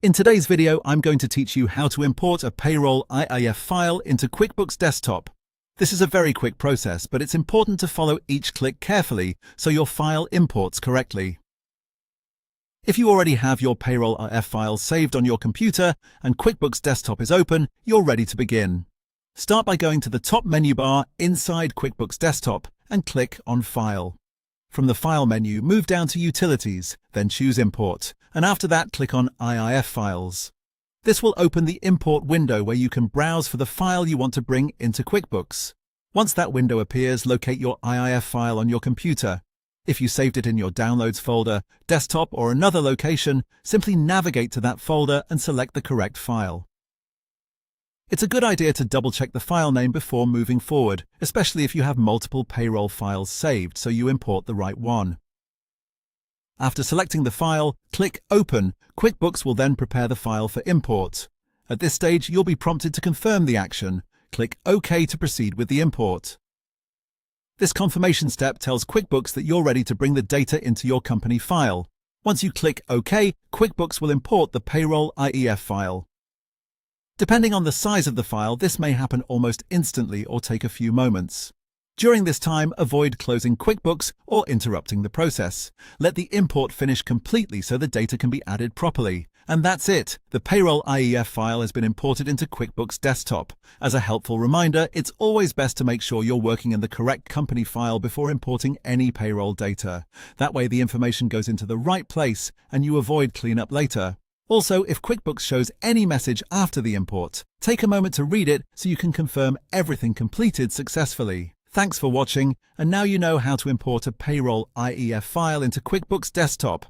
In today's video, I'm going to teach you how to import a Payroll IIF file into QuickBooks Desktop. This is a very quick process, but it's important to follow each click carefully so your file imports correctly. If you already have your Payroll IIF file saved on your computer and QuickBooks Desktop is open, you're ready to begin. Start by going to the top menu bar inside QuickBooks Desktop and click on File. From the File menu, move down to Utilities, then choose Import, and after that click on IIF Files. This will open the Import window where you can browse for the file you want to bring into QuickBooks. Once that window appears, locate your IIF file on your computer. If you saved it in your Downloads folder, desktop, or another location, simply navigate to that folder and select the correct file. It's a good idea to double-check the file name before moving forward, especially if you have multiple payroll files saved so you import the right one. After selecting the file, click Open. QuickBooks will then prepare the file for import. At this stage, you'll be prompted to confirm the action. Click OK to proceed with the import. This confirmation step tells QuickBooks that you're ready to bring the data into your company file. Once you click OK, QuickBooks will import the Payroll IIF file. Depending on the size of the file, this may happen almost instantly or take a few moments. During this time, avoid closing QuickBooks or interrupting the process. Let the import finish completely so the data can be added properly. And that's it! The Payroll IIF file has been imported into QuickBooks Desktop. As a helpful reminder, it's always best to make sure you're working in the correct company file before importing any payroll data. That way the information goes into the right place and you avoid cleanup later. Also, if QuickBooks shows any message after the import, take a moment to read it so you can confirm everything completed successfully. Thanks for watching, and now you know how to import a Payroll IIF file into QuickBooks Desktop.